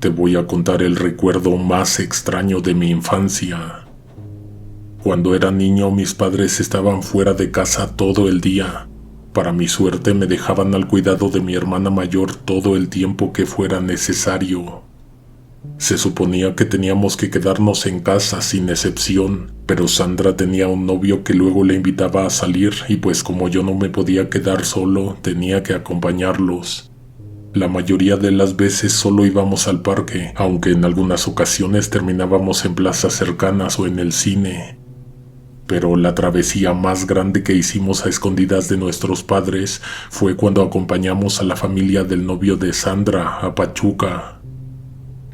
Te voy a contar el recuerdo más extraño de mi infancia. Cuando era niño, mis padres estaban fuera de casa todo el día. Para mi suerte, me dejaban al cuidado de mi hermana mayor todo el tiempo que fuera necesario. Se suponía que teníamos que quedarnos en casa sin excepción, pero Sandra tenía un novio que luego le invitaba a salir y pues como yo no me podía quedar solo, tenía que acompañarlos. La mayoría de las veces solo íbamos al parque, aunque en algunas ocasiones terminábamos en plazas cercanas o en el cine. Pero la travesía más grande que hicimos a escondidas de nuestros padres fue cuando acompañamos a la familia del novio de Sandra a Pachuca.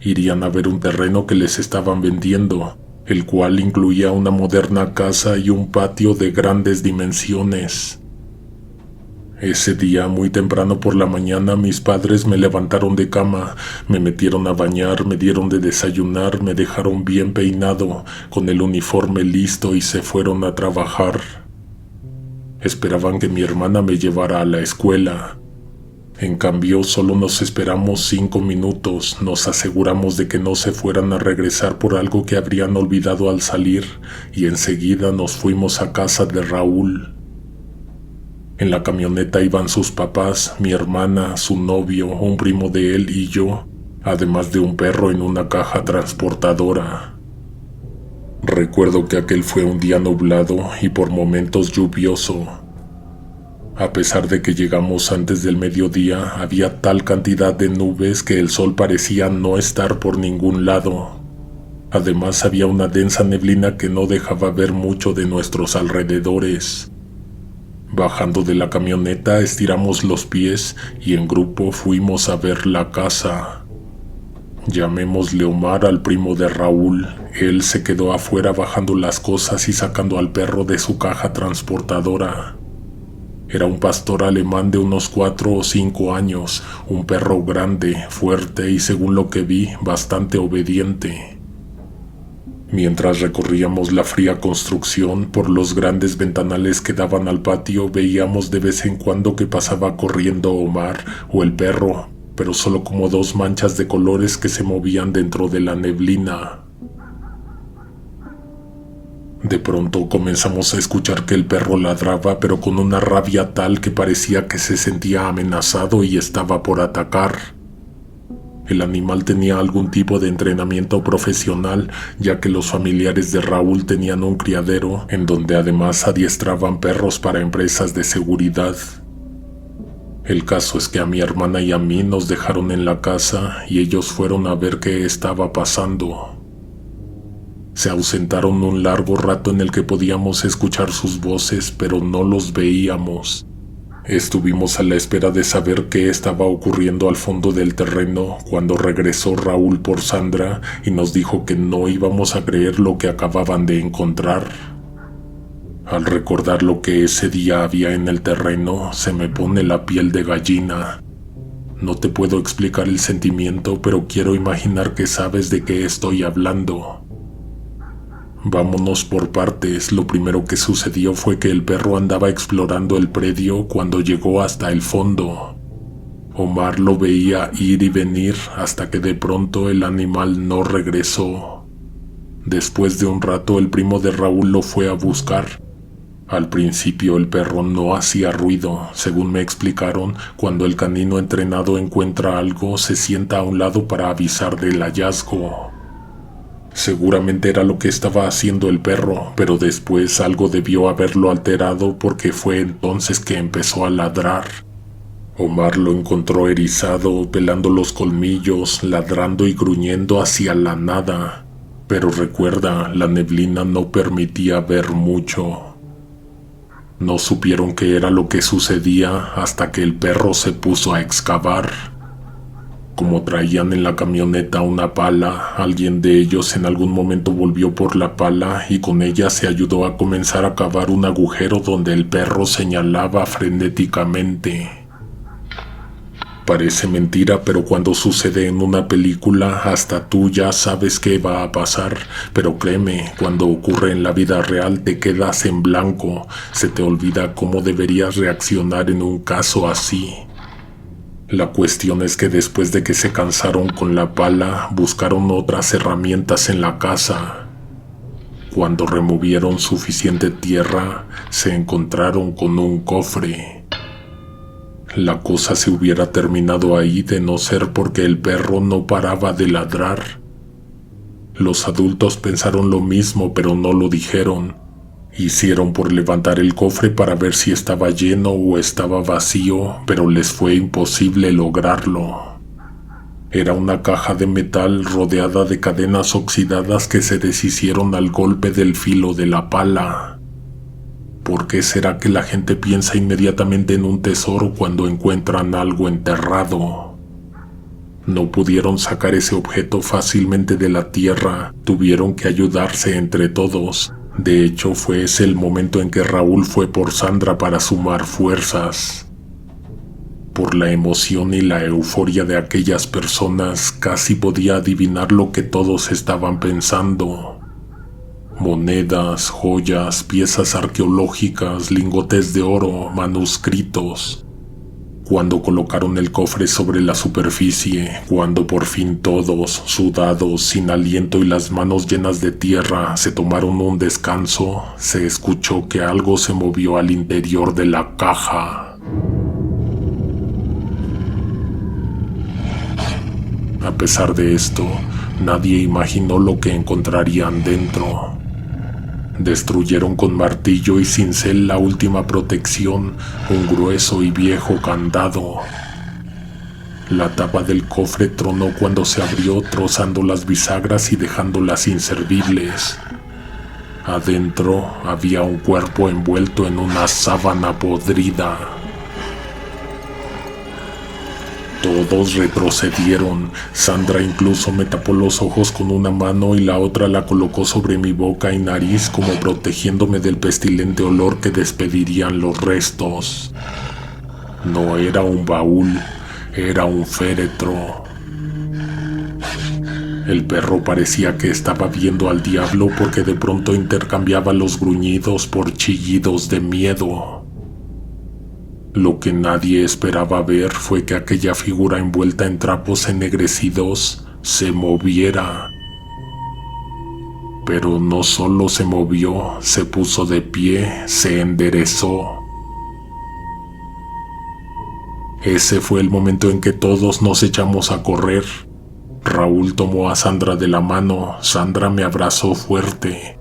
Irían a ver un terreno que les estaban vendiendo, el cual incluía una moderna casa y un patio de grandes dimensiones. Ese día, muy temprano por la mañana, mis padres me levantaron de cama, me metieron a bañar, me dieron de desayunar, me dejaron bien peinado, con el uniforme listo y se fueron a trabajar. Esperaban que mi hermana me llevara a la escuela. En cambio, solo nos esperamos 5 minutos, nos aseguramos de que no se fueran a regresar por algo que habrían olvidado al salir, y enseguida nos fuimos a casa de Raúl. En la camioneta iban sus papás, mi hermana, su novio, un primo de él y yo, además de un perro en una caja transportadora. Recuerdo que aquel fue un día nublado y por momentos lluvioso. A pesar de que llegamos antes del mediodía, había tal cantidad de nubes que el sol parecía no estar por ningún lado. Además, había una densa neblina que no dejaba ver mucho de nuestros alrededores. Bajando de la camioneta, estiramos los pies y en grupo fuimos a ver la casa. Llamémosle Omar al primo de Raúl. Él se quedó afuera bajando las cosas y sacando al perro de su caja transportadora. Era un pastor alemán de unos 4 o 5 años, un perro grande, fuerte y según lo que vi, bastante obediente. Mientras recorríamos la fría construcción, por los grandes ventanales que daban al patio, veíamos de vez en cuando que pasaba corriendo Omar o el perro, pero solo como 2 manchas de colores que se movían dentro de la neblina. De pronto comenzamos a escuchar que el perro ladraba, pero con una rabia tal que parecía que se sentía amenazado y estaba por atacar. El animal tenía algún tipo de entrenamiento profesional, ya que los familiares de Raúl tenían un criadero, en donde además adiestraban perros para empresas de seguridad. El caso es que a mi hermana y a mí nos dejaron en la casa y ellos fueron a ver qué estaba pasando. Se ausentaron un largo rato en el que podíamos escuchar sus voces, pero no los veíamos. Estuvimos a la espera de saber qué estaba ocurriendo al fondo del terreno cuando regresó Raúl por Sandra y nos dijo que no íbamos a creer lo que acababan de encontrar. Al recordar lo que ese día había en el terreno, se me pone la piel de gallina. No te puedo explicar el sentimiento, pero quiero imaginar que sabes de qué estoy hablando. Vámonos por partes. Lo primero que sucedió fue que el perro andaba explorando el predio cuando llegó hasta el fondo. Omar lo veía ir y venir hasta que de pronto el animal no regresó. Después de un rato el primo de Raúl lo fue a buscar. Al principio el perro no hacía ruido. Según me explicaron, cuando el canino entrenado encuentra algo, se sienta a un lado para avisar del hallazgo. Seguramente era lo que estaba haciendo el perro, pero después algo debió haberlo alterado porque fue entonces que empezó a ladrar. Omar lo encontró erizado, pelando los colmillos, ladrando y gruñendo hacia la nada. Pero recuerda, la neblina no permitía ver mucho. No supieron qué era lo que sucedía hasta que el perro se puso a excavar. Como traían en la camioneta una pala, alguien de ellos en algún momento volvió por la pala y con ella se ayudó a comenzar a cavar un agujero donde el perro señalaba frenéticamente. Parece mentira, pero cuando sucede en una película, hasta tú ya sabes qué va a pasar. Pero créeme, cuando ocurre en la vida real te quedas en blanco, se te olvida cómo deberías reaccionar en un caso así. La cuestión es que después de que se cansaron con la pala, buscaron otras herramientas en la casa. Cuando removieron suficiente tierra, se encontraron con un cofre. La cosa se hubiera terminado ahí de no ser porque el perro no paraba de ladrar. Los adultos pensaron lo mismo, pero no lo dijeron. Hicieron por levantar el cofre para ver si estaba lleno o estaba vacío, pero les fue imposible lograrlo. Era una caja de metal rodeada de cadenas oxidadas que se deshicieron al golpe del filo de la pala. ¿Por qué será que la gente piensa inmediatamente en un tesoro cuando encuentran algo enterrado? No pudieron sacar ese objeto fácilmente de la tierra, tuvieron que ayudarse entre todos. De hecho, fue ese el momento en que Raúl fue por Sandra para sumar fuerzas. Por la emoción y la euforia de aquellas personas, casi podía adivinar lo que todos estaban pensando. Monedas, joyas, piezas arqueológicas, lingotes de oro, manuscritos. Cuando colocaron el cofre sobre la superficie, cuando por fin todos, sudados, sin aliento y las manos llenas de tierra, se tomaron un descanso, se escuchó que algo se movió al interior de la caja. A pesar de esto, nadie imaginó lo que encontrarían dentro. Destruyeron con martillo y cincel la última protección, un grueso y viejo candado. La tapa del cofre tronó cuando se abrió, trozando las bisagras y dejándolas inservibles. Adentro había un cuerpo envuelto en una sábana podrida. Todos retrocedieron. Sandra incluso me tapó los ojos con una mano y la otra la colocó sobre mi boca y nariz como protegiéndome del pestilente olor que despedirían los restos. No era un baúl, era un féretro. El perro parecía que estaba viendo al diablo porque de pronto intercambiaba los gruñidos por chillidos de miedo. Lo que nadie esperaba ver fue que aquella figura envuelta en trapos ennegrecidos se moviera. Pero no solo se movió, se puso de pie, se enderezó. Ese fue el momento en que todos nos echamos a correr. Raúl tomó a Sandra de la mano, Sandra me abrazó fuerte.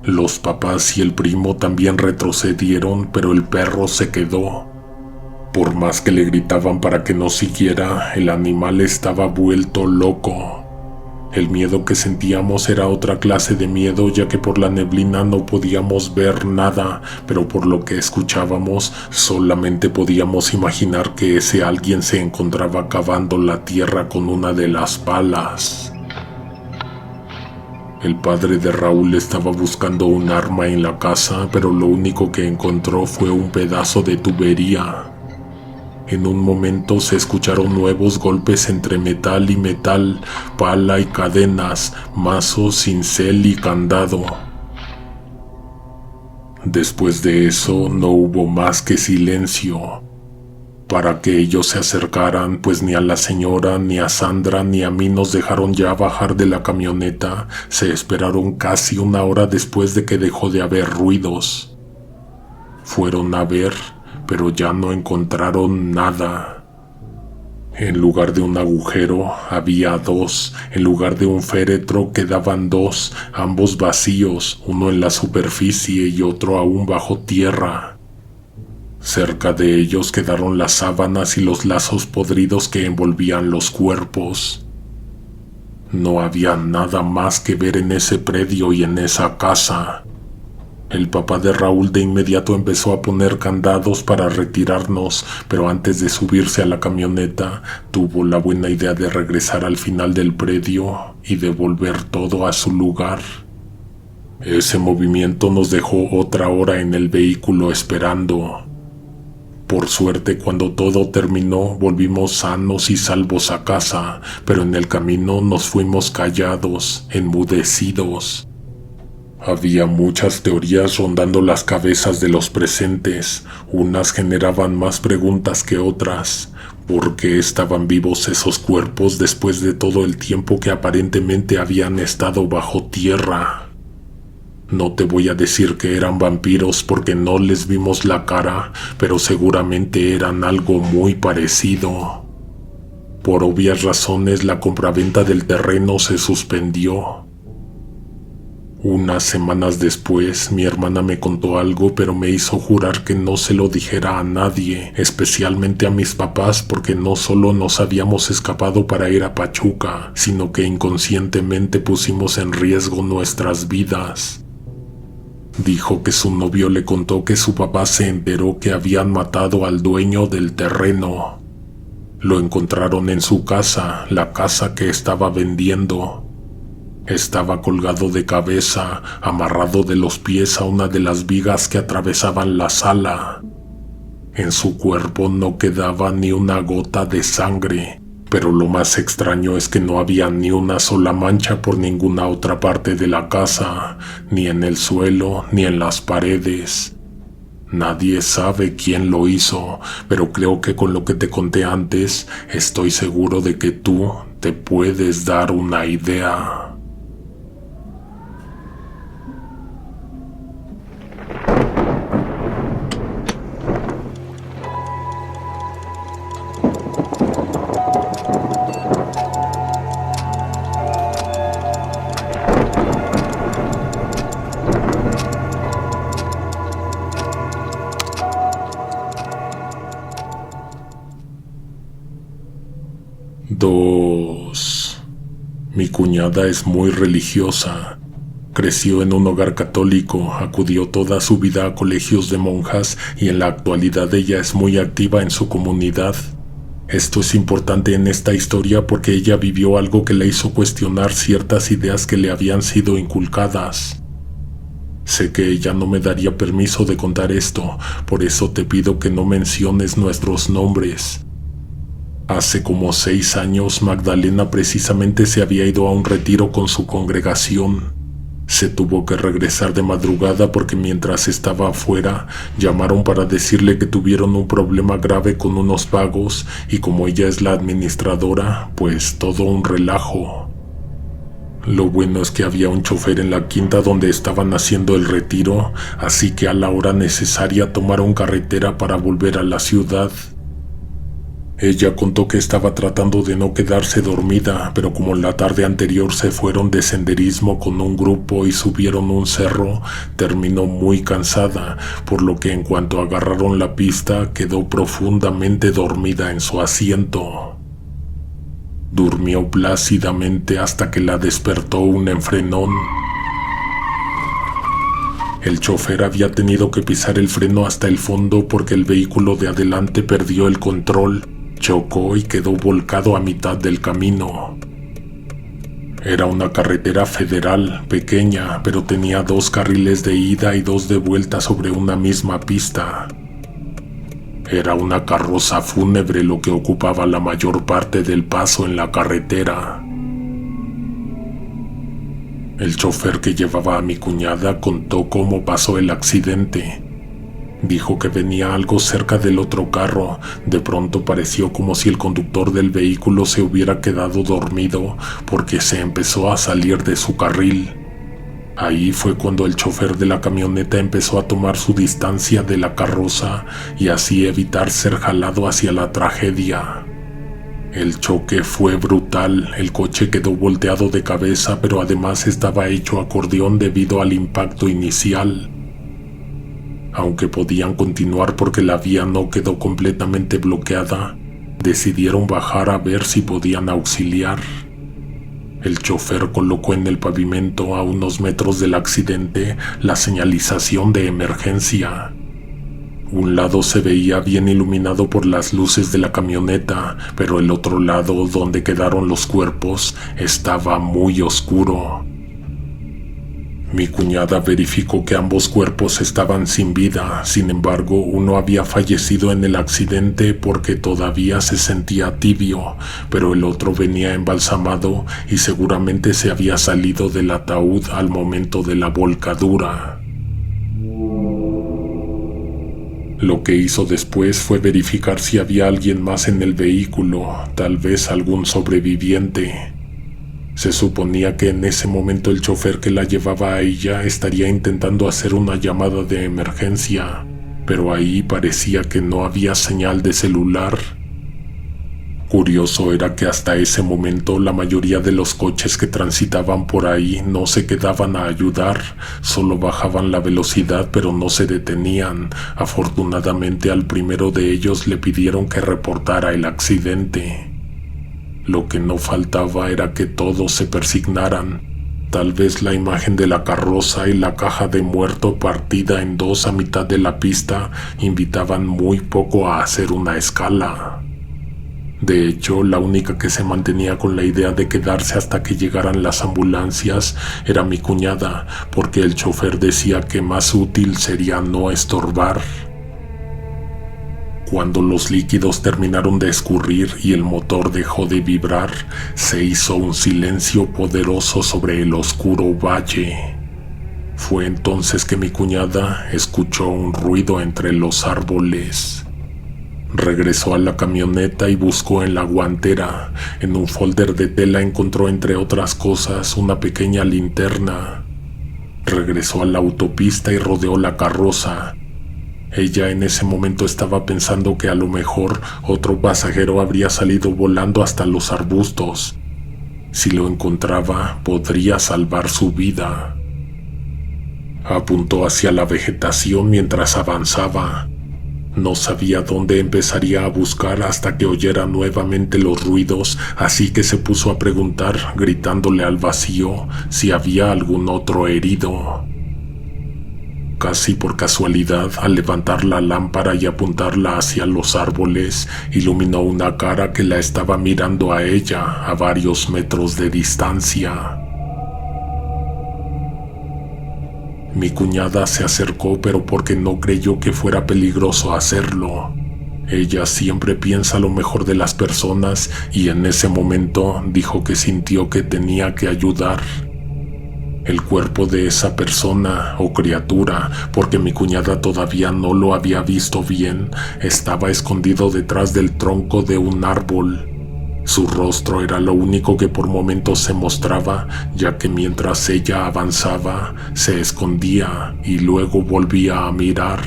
Los papás y el primo también retrocedieron, pero el perro se quedó. Por más que le gritaban para que no siguiera, el animal estaba vuelto loco. El miedo que sentíamos era otra clase de miedo, ya que por la neblina no podíamos ver nada, pero por lo que escuchábamos, solamente podíamos imaginar que ese alguien se encontraba cavando la tierra con una de las palas. El padre de Raúl estaba buscando un arma en la casa, pero lo único que encontró fue un pedazo de tubería. En un momento se escucharon nuevos golpes entre metal y metal, pala y cadenas, mazo, cincel y candado. Después de eso no hubo más que silencio. Para que ellos se acercaran, pues ni a la señora, ni a Sandra, ni a mí nos dejaron ya bajar de la camioneta. Se esperaron casi una hora después de que dejó de haber ruidos. Fueron a ver, pero ya no encontraron nada. En lugar de un agujero, había dos. En lugar de un féretro, quedaban dos, ambos vacíos, uno en la superficie y otro aún bajo tierra. Cerca de ellos quedaron las sábanas y los lazos podridos que envolvían los cuerpos. No había nada más que ver en ese predio y en esa casa. El papá de Raúl de inmediato empezó a poner candados para retirarnos, pero antes de subirse a la camioneta, tuvo la buena idea de regresar al final del predio y devolver todo a su lugar. Ese movimiento nos dejó otra hora en el vehículo esperando. Por suerte, cuando todo terminó, volvimos sanos y salvos a casa, pero en el camino nos fuimos callados, enmudecidos. Había muchas teorías rondando las cabezas de los presentes. Unas generaban más preguntas que otras. ¿Por qué estaban vivos esos cuerpos después de todo el tiempo que aparentemente habían estado bajo tierra? No te voy a decir que eran vampiros porque no les vimos la cara, pero seguramente eran algo muy parecido. Por obvias razones, la compraventa del terreno se suspendió. Unas semanas después, mi hermana me contó algo, pero me hizo jurar que no se lo dijera a nadie, especialmente a mis papás, porque no solo nos habíamos escapado para ir a Pachuca, sino que inconscientemente pusimos en riesgo nuestras vidas. Dijo que su novio le contó que su papá se enteró que habían matado al dueño del terreno. Lo encontraron en su casa, la casa que estaba vendiendo. Estaba colgado de cabeza, amarrado de los pies a una de las vigas que atravesaban la sala. En su cuerpo no quedaba ni una gota de sangre, pero lo más extraño es que no había ni una sola mancha por ninguna otra parte de la casa, ni en el suelo, ni en las paredes. Nadie sabe quién lo hizo, pero creo que con lo que te conté antes, estoy seguro de que tú te puedes dar una idea. Dos. Mi cuñada es muy religiosa. Creció en un hogar católico, acudió toda su vida a colegios de monjas y en la actualidad ella es muy activa en su comunidad. Esto es importante en esta historia porque ella vivió algo que le hizo cuestionar ciertas ideas que le habían sido inculcadas. Sé que ella no me daría permiso de contar esto, por eso te pido que no menciones nuestros nombres. Hace como 6 años, Magdalena precisamente se había ido a un retiro con su congregación. Se tuvo que regresar de madrugada porque mientras estaba afuera, llamaron para decirle que tuvieron un problema grave con unos pagos y como ella es la administradora, pues todo un relajo. Lo bueno es que había un chofer en la quinta donde estaban haciendo el retiro, así que a la hora necesaria tomaron carretera para volver a la ciudad. Ella contó que estaba tratando de no quedarse dormida, pero como la tarde anterior se fueron de senderismo con un grupo y subieron un cerro, terminó muy cansada, por lo que en cuanto agarraron la pista quedó profundamente dormida en su asiento. Durmió plácidamente hasta que la despertó un enfrenón. El chofer había tenido que pisar el freno hasta el fondo porque el vehículo de adelante perdió el control. Chocó y quedó volcado a mitad del camino. Era una carretera federal, pequeña, pero tenía 2 carriles de ida y 2 de vuelta sobre una misma pista. Era una carroza fúnebre lo que ocupaba la mayor parte del paso en la carretera. El chofer que llevaba a mi cuñada contó cómo pasó el accidente. Dijo que venía algo cerca del otro carro. De pronto pareció como si el conductor del vehículo se hubiera quedado dormido porque se empezó a salir de su carril. Ahí fue cuando el chofer de la camioneta empezó a tomar su distancia de la carroza y así evitar ser jalado hacia la tragedia. El choque fue brutal, el coche quedó volteado de cabeza, pero además estaba hecho acordeón debido al impacto inicial. Aunque podían continuar porque la vía no quedó completamente bloqueada, decidieron bajar a ver si podían auxiliar. El chofer colocó en el pavimento a unos metros del accidente la señalización de emergencia. Un lado se veía bien iluminado por las luces de la camioneta, pero el otro lado, donde quedaron los cuerpos, estaba muy oscuro. Mi cuñada verificó que ambos cuerpos estaban sin vida. Sin embargo, uno había fallecido en el accidente porque todavía se sentía tibio, pero el otro venía embalsamado y seguramente se había salido del ataúd al momento de la volcadura. Lo que hizo después fue verificar si había alguien más en el vehículo, tal vez algún sobreviviente. Se suponía que en ese momento el chofer que la llevaba a ella estaría intentando hacer una llamada de emergencia, pero ahí parecía que no había señal de celular. Curioso era que hasta ese momento la mayoría de los coches que transitaban por ahí no se quedaban a ayudar, solo bajaban la velocidad pero no se detenían. Afortunadamente al primero de ellos le pidieron que reportara el accidente. Lo que no faltaba era que todos se persignaran. Tal vez la imagen de la carroza y la caja de muerto partida en dos a mitad de la pista invitaban muy poco a hacer una escala. De hecho, la única que se mantenía con la idea de quedarse hasta que llegaran las ambulancias era mi cuñada, porque el chofer decía que más útil sería no estorbar. Cuando los líquidos terminaron de escurrir y el motor dejó de vibrar, se hizo un silencio poderoso sobre el oscuro valle. Fue entonces que mi cuñada escuchó un ruido entre los árboles. Regresó a la camioneta y buscó en la guantera. En un folder de tela encontró, entre otras cosas, una pequeña linterna. Regresó a la autopista y rodeó la carroza. Ella en ese momento estaba pensando que a lo mejor otro pasajero habría salido volando hasta los arbustos. Si lo encontraba, podría salvar su vida. Apuntó hacia la vegetación mientras avanzaba. No sabía dónde empezaría a buscar hasta que oyera nuevamente los ruidos, así que se puso a preguntar, gritándole al vacío, si había algún otro herido. Casi por casualidad, al levantar la lámpara y apuntarla hacia los árboles, iluminó una cara que la estaba mirando a ella a varios metros de distancia. Mi cuñada se acercó, pero porque no creyó que fuera peligroso hacerlo. Ella siempre piensa lo mejor de las personas y en ese momento dijo que sintió que tenía que ayudar. El cuerpo de esa persona o criatura, porque mi cuñada todavía no lo había visto bien, estaba escondido detrás del tronco de un árbol. Su rostro era lo único que por momentos se mostraba, ya que mientras ella avanzaba, se escondía y luego volvía a mirar.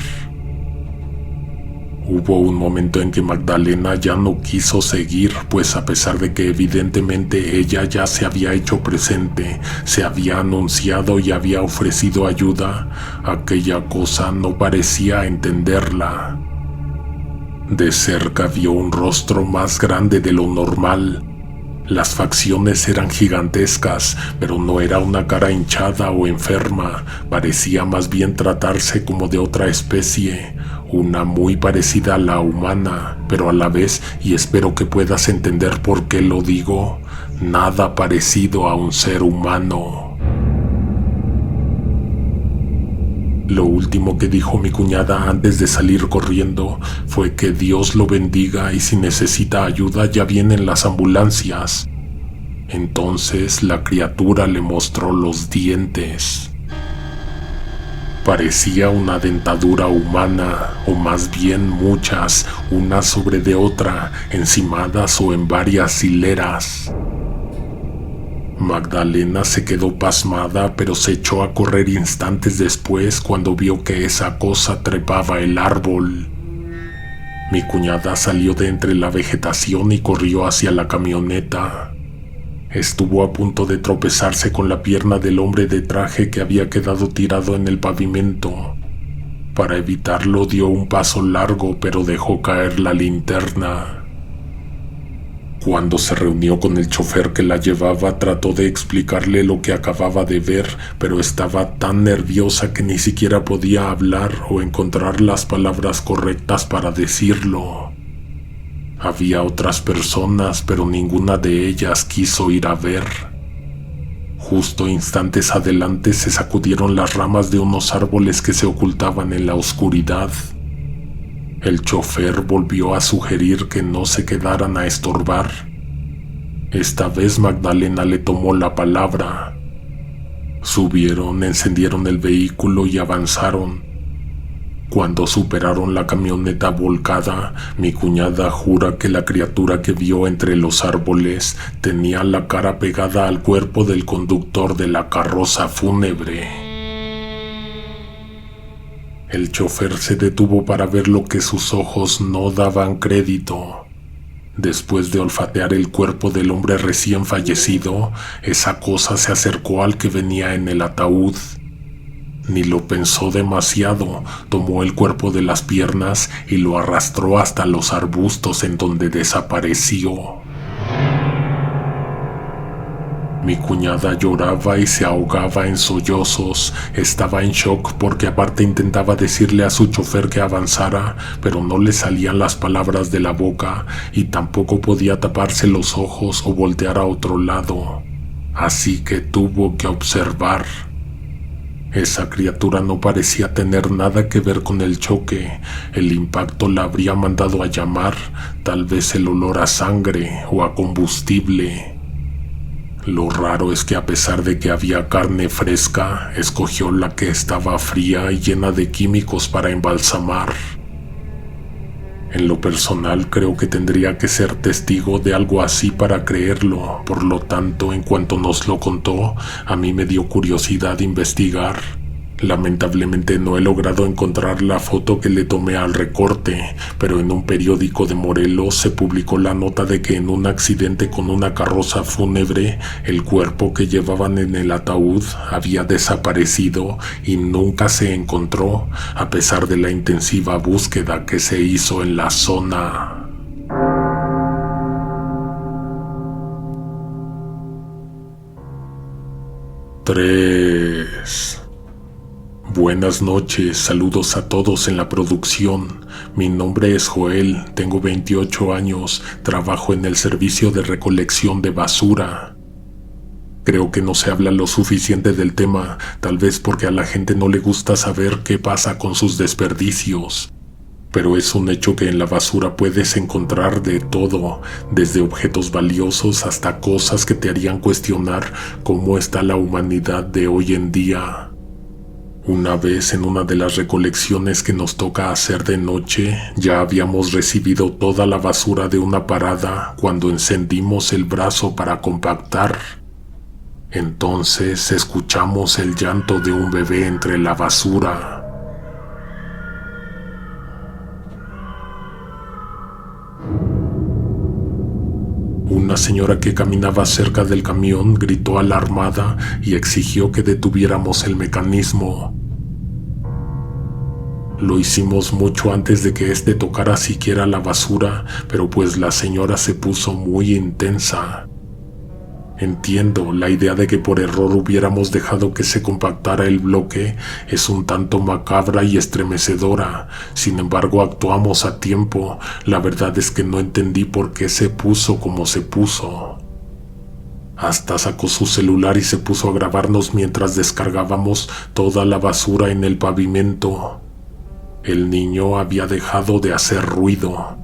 Hubo un momento en que Magdalena ya no quiso seguir, pues a pesar de que evidentemente ella ya se había hecho presente, se había anunciado y había ofrecido ayuda, aquella cosa no parecía entenderla. De cerca vio un rostro más grande de lo normal. Las facciones eran gigantescas, pero no era una cara hinchada o enferma, parecía más bien tratarse como de otra especie, una muy parecida a la humana, pero a la vez, y espero que puedas entender por qué lo digo, nada parecido a un ser humano. Lo último que dijo mi cuñada antes de salir corriendo fue que Dios lo bendiga y si necesita ayuda ya vienen las ambulancias. Entonces la criatura le mostró los dientes. Parecía una dentadura humana, o más bien muchas, una sobre de otra, encimadas o en varias hileras. Magdalena se quedó pasmada, pero se echó a correr instantes después cuando vio que esa cosa trepaba el árbol. Mi cuñada salió de entre la vegetación y corrió hacia la camioneta. Estuvo a punto de tropezarse con la pierna del hombre de traje que había quedado tirado en el pavimento. Para evitarlo dio un paso largo, pero dejó caer la linterna. Cuando se reunió con el chofer que la llevaba, trató de explicarle lo que acababa de ver, pero estaba tan nerviosa que ni siquiera podía hablar o encontrar las palabras correctas para decirlo. Había otras personas, pero ninguna de ellas quiso ir a ver. Justo instantes adelante se sacudieron las ramas de unos árboles que se ocultaban en la oscuridad. El chofer volvió a sugerir que no se quedaran a estorbar. Esta vez Magdalena le tomó la palabra. Subieron, encendieron el vehículo y avanzaron. Cuando superaron la camioneta volcada, mi cuñada jura que la criatura que vio entre los árboles tenía la cara pegada al cuerpo del conductor de la carroza fúnebre. El chofer se detuvo para ver lo que sus ojos no daban crédito. Después de olfatear el cuerpo del hombre recién fallecido, esa cosa se acercó al que venía en el ataúd. Ni lo pensó demasiado, tomó el cuerpo de las piernas y lo arrastró hasta los arbustos en donde desapareció. Mi cuñada lloraba y se ahogaba en sollozos. Estaba en shock porque aparte intentaba decirle a su chofer que avanzara, pero no le salían las palabras de la boca y tampoco podía taparse los ojos o voltear a otro lado. Así que tuvo que observar. Esa criatura no parecía tener nada que ver con el choque. El impacto la habría mandado a llamar, tal vez el olor a sangre o a combustible. Lo raro es que a pesar de que había carne fresca, escogió la que estaba fría y llena de químicos para embalsamar. En lo personal creo que tendría que ser testigo de algo así para creerlo, por lo tanto, en cuanto nos lo contó, a mí me dio curiosidad investigar. Lamentablemente no he logrado encontrar la foto que le tomé al recorte, pero en un periódico de Morelos se publicó la nota de que en un accidente con una carroza fúnebre, el cuerpo que llevaban en el ataúd había desaparecido y nunca se encontró, a pesar de la intensiva búsqueda que se hizo en la zona. Tres. Buenas noches, saludos a todos en la producción. Mi nombre es Joel, tengo 28 años, trabajo en el servicio de recolección de basura. Creo que no se habla lo suficiente del tema, tal vez porque a la gente no le gusta saber qué pasa con sus desperdicios. Pero es un hecho que en la basura puedes encontrar de todo, desde objetos valiosos hasta cosas que te harían cuestionar cómo está la humanidad de hoy en día. Una vez en una de las recolecciones que nos toca hacer de noche, ya habíamos recibido toda la basura de una parada cuando encendimos el brazo para compactar. Entonces escuchamos el llanto de un bebé entre la basura. Una señora que caminaba cerca del camión gritó alarmada y exigió que detuviéramos el mecanismo. Lo hicimos mucho antes de que éste tocara siquiera la basura, pero pues la señora se puso muy intensa. Entiendo, la idea de que por error hubiéramos dejado que se compactara el bloque es un tanto macabra y estremecedora. Sin embargo, actuamos a tiempo. La verdad es que no entendí por qué se puso como se puso. Hasta sacó su celular y se puso a grabarnos mientras descargábamos toda la basura en el pavimento. El niño había dejado de hacer ruido.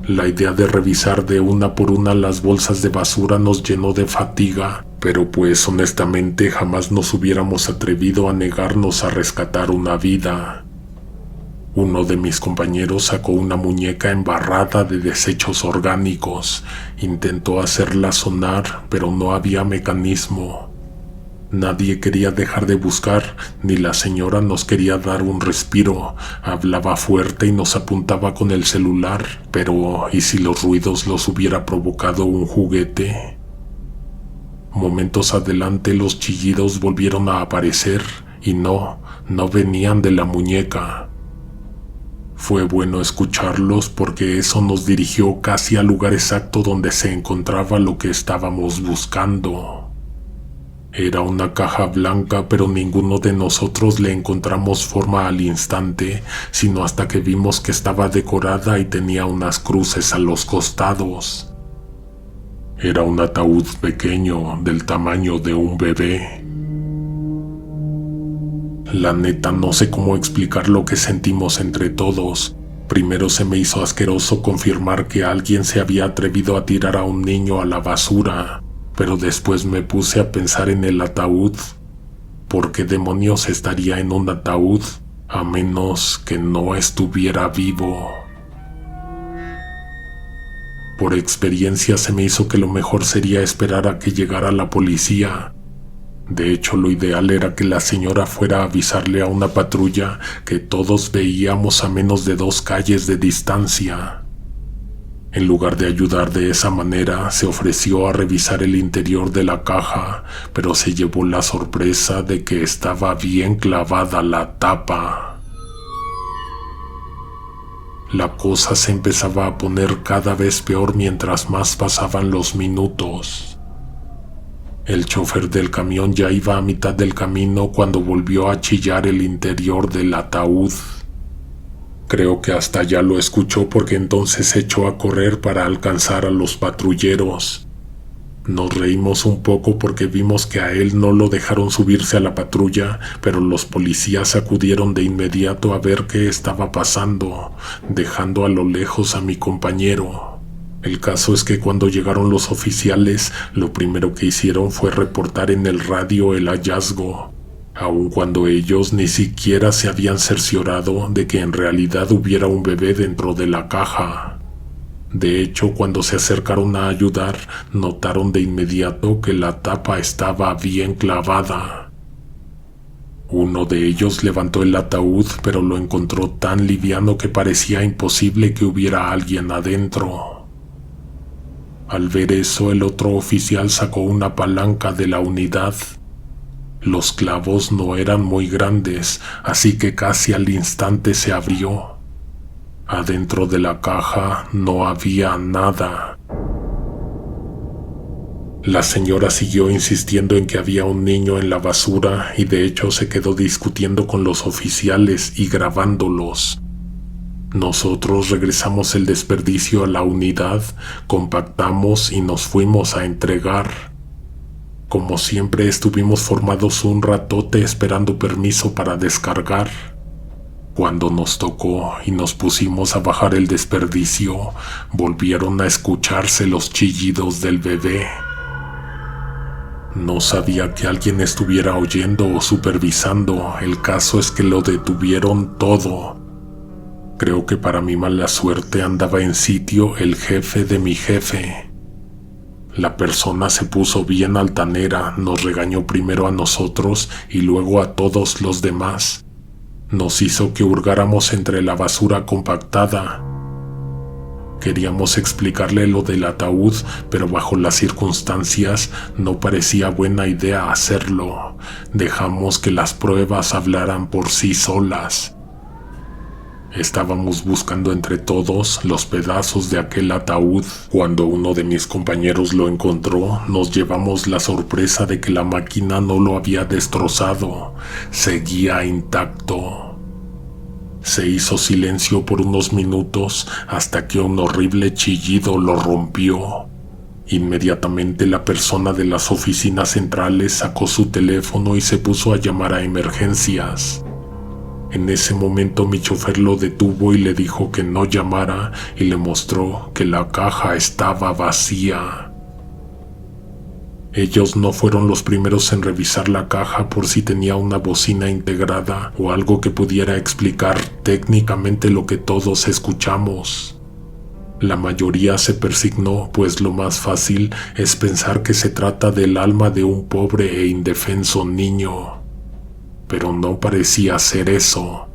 La idea de revisar de una por una las bolsas de basura nos llenó de fatiga, pero pues honestamente jamás nos hubiéramos atrevido a negarnos a rescatar una vida. Uno de mis compañeros sacó una muñeca embarrada de desechos orgánicos. Intentó hacerla sonar, pero no había mecanismo. Nadie quería dejar de buscar, ni la señora nos quería dar un respiro. Hablaba fuerte y nos apuntaba con el celular, pero ¿y si los ruidos los hubiera provocado un juguete? Momentos adelante los chillidos volvieron a aparecer, y no venían de la muñeca. Fue bueno escucharlos porque eso nos dirigió casi al lugar exacto donde se encontraba lo que estábamos buscando. Era una caja blanca, pero ninguno de nosotros le encontramos forma al instante, sino hasta que vimos que estaba decorada y tenía unas cruces a los costados. Era un ataúd pequeño, del tamaño de un bebé. La neta no sé cómo explicar lo que sentimos entre todos. Primero se me hizo asqueroso confirmar que alguien se había atrevido a tirar a un niño a la basura, pero después me puse a pensar en el ataúd. ¿Por qué demonios estaría en un ataúd, a menos que no estuviera vivo? Por experiencia se me hizo que lo mejor sería esperar a que llegara la policía. De hecho, lo ideal era que la señora fuera a avisarle a una patrulla que todos veíamos a menos de 2 calles de distancia. En lugar de ayudar de esa manera, se ofreció a revisar el interior de la caja, pero se llevó la sorpresa de que estaba bien clavada la tapa. La cosa se empezaba a poner cada vez peor mientras más pasaban los minutos. El chofer del camión ya iba a mitad del camino cuando volvió a chillar el interior del ataúd. Creo que hasta ya lo escuchó porque entonces se echó a correr para alcanzar a los patrulleros. Nos reímos un poco porque vimos que a él no lo dejaron subirse a la patrulla, pero los policías acudieron de inmediato a ver qué estaba pasando, dejando a lo lejos a mi compañero. El caso es que cuando llegaron los oficiales, lo primero que hicieron fue reportar en el radio el hallazgo, aun cuando ellos ni siquiera se habían cerciorado de que en realidad hubiera un bebé dentro de la caja. De hecho, cuando se acercaron a ayudar, notaron de inmediato que la tapa estaba bien clavada. Uno de ellos levantó el ataúd, pero lo encontró tan liviano que parecía imposible que hubiera alguien adentro. Al ver eso, el otro oficial sacó una palanca de la unidad. Los clavos no eran muy grandes, así que casi al instante se abrió. Adentro de la caja no había nada. La señora siguió insistiendo en que había un niño en la basura y de hecho se quedó discutiendo con los oficiales y grabándolos. Nosotros regresamos el desperdicio a la unidad, compactamos y nos fuimos a entregar. Como siempre estuvimos formados un ratote esperando permiso para descargar. Cuando nos tocó y nos pusimos a bajar el desperdicio, volvieron a escucharse los chillidos del bebé. No sabía que alguien estuviera oyendo o supervisando, el caso es que lo detuvieron todo. Creo que para mi mala suerte andaba en sitio el jefe de mi jefe. La persona se puso bien altanera, nos regañó primero a nosotros y luego a todos los demás. Nos hizo que hurgáramos entre la basura compactada. Queríamos explicarle lo del ataúd, pero bajo las circunstancias no parecía buena idea hacerlo. Dejamos que las pruebas hablaran por sí solas. Estábamos buscando entre todos los pedazos de aquel ataúd. Cuando uno de mis compañeros lo encontró, nos llevamos la sorpresa de que la máquina no lo había destrozado, seguía intacto. Se hizo silencio por unos minutos hasta que un horrible chillido lo rompió. Inmediatamente la persona de las oficinas centrales sacó su teléfono y se puso a llamar a emergencias. En ese momento mi chofer lo detuvo y le dijo que no llamara y le mostró que la caja estaba vacía. Ellos no fueron los primeros en revisar la caja por si tenía una bocina integrada o algo que pudiera explicar técnicamente lo que todos escuchamos. La mayoría se persignó, pues lo más fácil es pensar que se trata del alma de un pobre e indefenso niño. Pero no parecía ser eso.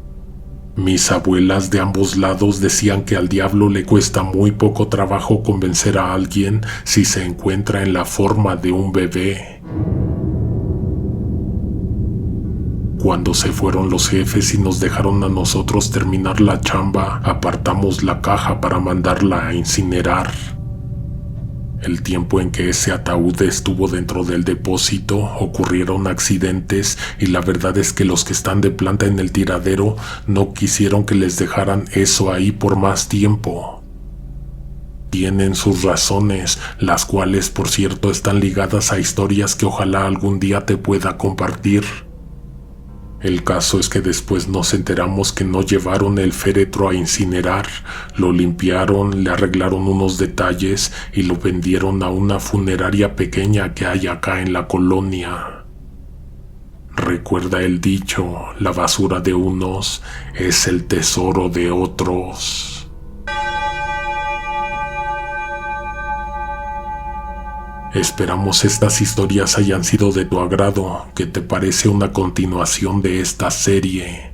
Mis abuelas de ambos lados decían que al diablo le cuesta muy poco trabajo convencer a alguien si se encuentra en la forma de un bebé. Cuando se fueron los jefes y nos dejaron a nosotros terminar la chamba, apartamos la caja para mandarla a incinerar. El tiempo en que ese ataúd estuvo dentro del depósito ocurrieron accidentes y la verdad es que los que están de planta en el tiradero no quisieron que les dejaran eso ahí por más tiempo. Tienen sus razones, las cuales por cierto están ligadas a historias que ojalá algún día te pueda compartir. El caso es que después nos enteramos que no llevaron el féretro a incinerar, lo limpiaron, le arreglaron unos detalles y lo vendieron a una funeraria pequeña que hay acá en la colonia. Recuerda el dicho, la basura de unos es el tesoro de otros. Esperamos estas historias hayan sido de tu agrado, que te parece una continuación de esta serie.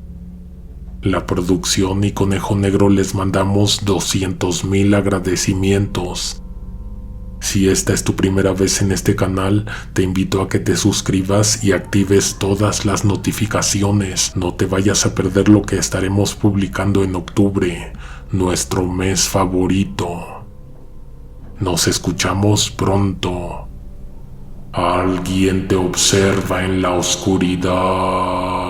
La producción y Conejo Negro les mandamos 200,000 agradecimientos. Si esta es tu primera vez en este canal, te invito a que te suscribas y actives todas las notificaciones. No te vayas a perder lo que estaremos publicando en octubre, nuestro mes favorito. Nos escuchamos pronto. Alguien te observa en la oscuridad.